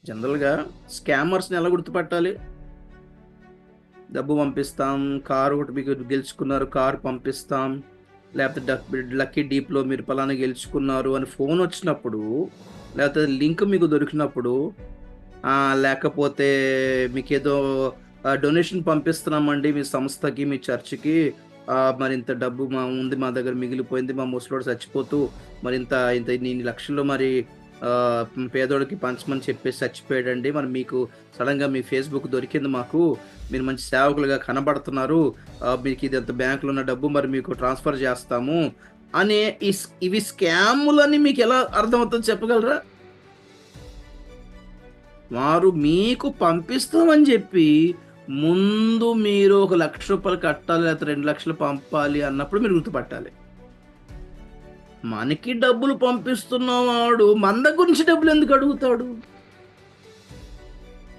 జనరల్‌గా స్కామర్స్‌ని ఎలా గుర్తుపట్టాలి? డబ్బు పంపిస్తాం, కార్ ఒకటి మీకు గెలుచుకున్నారు, కార్ పంపిస్తాం. లేపోతే లక్కీ డీప్‌లో మీరు పలానా గెలుచుకున్నారు అని ఫోనొచ్చినప్పుడు, లేపోతే లింక్ మీకు దొరికినప్పుడు, లేకపోతే మీకేదో డొనేషన్ పంపిస్తున్నామండి మీ సంస్థకి, మీ చర్చ్‌కి. మరింత డబ్బు మా దగ్గర మిగిలిపోయింది. మా ముసలోడు చచ్చిపోతూ మరింత ఇంత ఇన్ని లక్షలు మరి పేదోడికి పంచమని చెప్పేసి చచ్చిపోయాడండి. మరి మీకు సడెన్‌గా మీ ఫేస్‌బుక్ దొరికింది మాకు. మీరు మంచి సేవకులుగా కనబడుతున్నారు. మీకు ఇదంత బ్యాంక్‌లో ఉన్న డబ్బు మరి మీకు ట్రాన్స్‌ఫర్ చేస్తాము అనే ఇవి స్కాములని మీకెలా అర్థమవుతదో చెప్పగలరా? వారు మీకు పంపిస్తామని జెప్పి, ముందు మీరు ఒక రూ. 1,00,000 కట్టాలి, లేకపోతే 2,00,000 పంపాలి అన్నప్పుడు మీరు గుర్తుపట్టాలి. మనకి డబ్బులు పంపిస్తున్నవాడు మన దగ్గర నుంచి డబ్బులెందుకు అడుగుతాడు?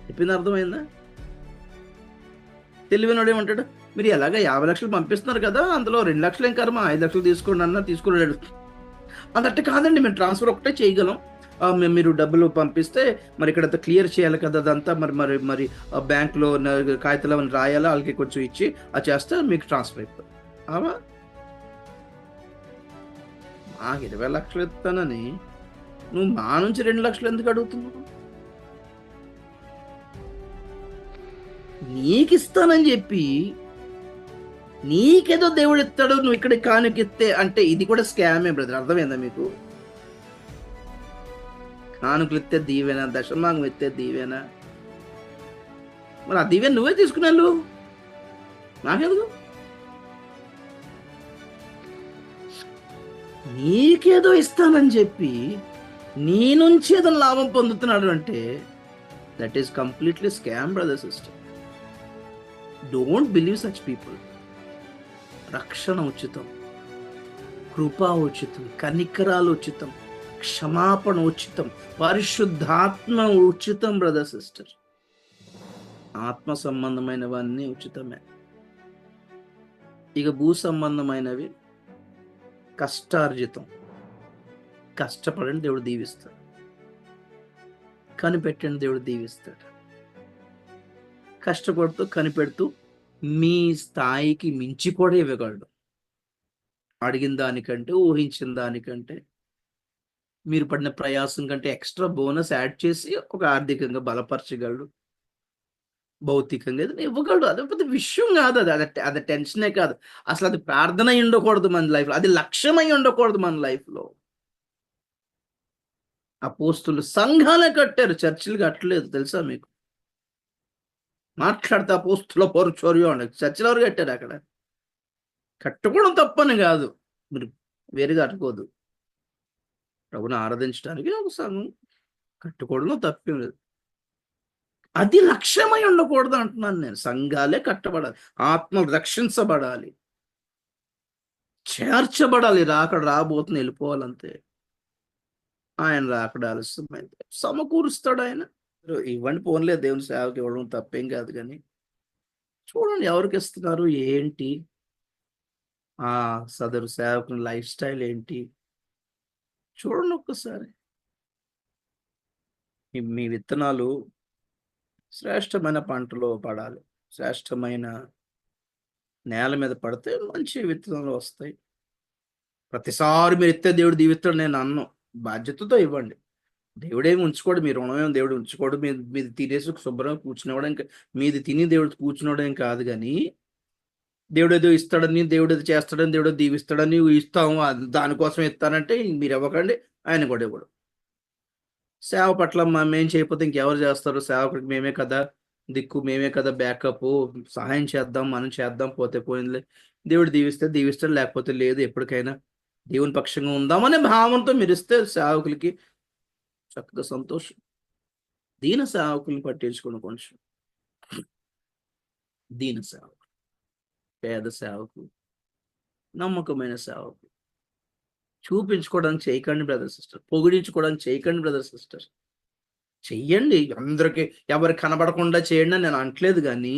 చెప్పింది అర్థమైందా? తెలివైనోడేమంటాడు, మీరు ఎలాగో 50,00,000 పంపిస్తున్నారు కదా! అందులో 2,00,000 ఏం కర్మ, 5,00,000 తీసుకోండి అన్నా తీసుకోలేడు. అదట్ట కాదండి. మేము ట్రాన్స్‌ఫర్ ఒకటే చేయగలం. మీరు డబ్బులు పంపిస్తే మరి ఇక్కడ క్లియర్ చేయాలి కదా! అదంతా మరి మరి మరి బ్యాంక్‌లో కాగితాలు అవన్నీ రాయాలా, ఆళ్ళకి కొంచెం ఇచ్చి అది చేస్తే మీకు ట్రాన్స్‌ఫర్ అయిపోద్ది. అవా నాకు 20,00,000 ఇత్తానని నువ్వు నా నుంచి 2,00,000 ఎందుకు అడుగుతున్నావు? నీకిస్తానని జెప్పి, నీకేదో దేవుడిత్తాడు నువ్వు ఇక్కడ కానుకిత్తే అంటే ఇది కూడా స్కామే బ్రదర్. అర్థమైందా మీకు? కానుకలిత్తే దీవెన, దశమభాగం ఇత్తే దీవెన. మరి ఆ దీవెన నువ్వే తీసుకునెళ్ళు. నాకెందుకు? నీకేదో ఇస్తానని చెప్పి, నీ నుంచి ఏదైనా లాభం పొందుతున్నాడు అంటే, that is completely scam brother sister. Don't believe such people. రక్షణ ఉచితం, కృప ఉచితం, కనికరాలు ఉచితం, క్షమాపణ ఉచితం, పరిశుద్ధాత్మ ఉచితం బ్రదర్ సిస్టర్. ఆత్మ సంబంధమైనవన్నీ ఉచితమే. ఇక భూ సంబంధమైనవి కష్టార్జితం. కష్టపడండి దేవుడు దీవిస్తాడు. కనిపెట్టండి దేవుడు దీవిస్తాడు. కష్టపడుతూ, కనిపెడుతూ మీ స్థాయికి మించి కూడా ఇవ్వగలడు. అడిగిన దానికంటే, ఊహించిన దానికంటే, మీరు పడిన ప్రయాసం కంటే ఎక్స్‌ట్రా బోనస్ యాడ్ చేసి ఒక ఆర్థికంగా బలపరచగలడు. భౌతికంగా ఏదైనా ఇవ్వగలడు. అదే పెద్ద విషయం గాదది. అది టెన్షనే కాదు. అసలది ప్రార్థన అయి ఉండకూడదు మన లైఫ్‌లో. అది లక్ష్యమై ఉండకూడదు మన లైఫ్‌లో. అపోస్తులు సంఘాలే కట్టారు. చర్చిలు కట్టలేదు తెలుసా మీకు? మాట్లాడితే అపోస్తుల పౌరుషర్యం అని చర్చిలు ఎవరు కట్టారక్కడ? కట్టుకోవడం తప్పని గాదు. మీరు వేరుగా అనుకోవద్దు. ప్రభుని ఆరాధించడానికి ఒక సంఘం కట్టుకోవడంలో తప్పేం లేదు. అది లక్ష్యమై ఉండకూడదు అంటున్నాను నేను. సంఘాలే కట్టబడాలి. ఆత్మలు రక్షించబడాలి. చేర్చబడాలి. రాకడ రాబోతుంది ఎళ్ళిపోవాలంతే. ఆయన రాకడ ఆలస్యమైంది. సమకూరుస్తాడాయన. ఇవ్వండి పోనీలే దేవుని సేవకి ఇవ్వడం తప్పేం కాదు గానీ, చూడండి ఎవరికిస్తున్నారు? ఏంటి? సదరు సేవకుని లైఫ్ స్టైల్ ఏంటి? చూడండి ఒక్కసారి. మీ విత్తనాలు శ్రేష్టమైన పంటలో పడాలి. శ్రేష్టమైన నేల మీద పడితే మంచి విత్తనాలు వస్తాయి. ప్రతిసారి మీరిత్తే దేవుడు దీవిస్తాడు నేను అనను. బాధ్యతతో ఇవ్వండి. దేవుడేమి ఉంచుకోడు. మీ రుణమేమి దేవుడు ఉంచుకోడు. మీది తినేసి శుభ్రంగా కూర్చునేవాడు మీది తిని దేవుడు కూర్చునేవాడేం కాదు గానీ, దేవుడేదో ఇస్తాడని, దేవుడేదో చేస్తాడని, దేవుడేదో దీవిస్తాడని ఇస్తాము. దానికోసం ఇత్తానంటే మీరివ్వకండి. ఆయన కూడా ఇవ్వడు. సేవ పట్ల మేం చేయకపోతే ఇంకెవరు చేస్తారు? సేవకుడికి మేమే కదా దిక్కు, మేమే కదా బ్యాకప్పు. సహాయం చేద్దాం, మనం చేద్దాం పోతే పోయిందిలే. దేవుడు దీవిస్తే దీవిస్తాడు, లేకపోతే లేదు ఎప్పటికైనా. దేవుని పక్షంగా ఉందామనే భావంతో మీరిస్తే సేవకులకి చక్కగా సంతోషం. దీన సేవకుల్ని పట్టించుకోండి కొంచెం. దీన సేవకులు, పేద సేవకులు, నమ్మకమైన సేవకులు. చూపించుకోవడానికి చేయకండి బ్రదర్, సిస్టర్. పొగిడించుకోవడానికి చేయకండి బ్రదర్, సిస్టర్. చెయ్యండి. అందరికి ఎవరికి కనబడకుండా చేయండి అని నేను అనట్లేదు గానీ,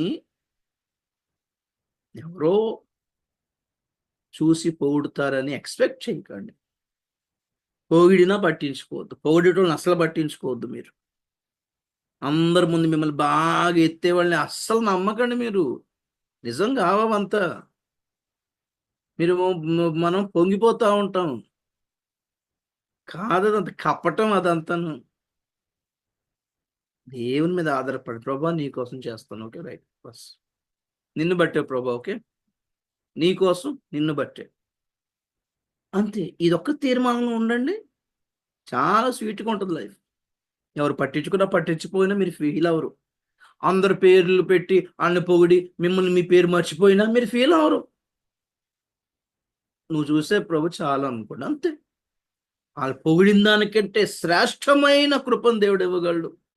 ఎవరో చూసి పొగుడుతారని ఎక్స్‌పెక్ట్ చేయకండి. పొగిడినా పట్టించుకోవద్దు. పొగిడేటోళ్ళని అసలు పట్టించుకోవద్దు మీరు. అందరి ముందు మిమ్మల్ని బాగా ఎత్తేవాళ్ళని అస్సలు నమ్మకండి మీరు. నిజం కావవంతా. మీరు మనం పొంగిపోతా ఉంటాం. కాదదంతా కపటం అదంతాను. దేవుని మీద ఆధారపడి, ప్రభా నీ కోసం చేస్తాను. ఓకే. రైట్. బస్. నిన్ను బట్టే ప్రభా. ఓకే. నీ కోసం నిన్ను బట్టే. అంతే. ఇదొక్క తీర్మానంలో ఉండండి. చాలా స్వీట్‌గా ఉంటది లైఫ్. ఎవరు పట్టించుకున్నా, పట్టించకపోయినా మీరు ఫీల్ అవ్వరు. అందరు పేర్లు పెట్టి ఆళ్ళని పొగిడి, మిమ్మల్ని మీ పేరు మర్చిపోయినా మీరు ఫీల్ అవ్వరు. నువ్వు చూసే ప్రభు చాలు అనుకోండి. అంతే. ఆళ్ళు పొగిడిన దానికంటే శ్రేష్టమైన కృపను దేవుడు ఇవ్వగలడు.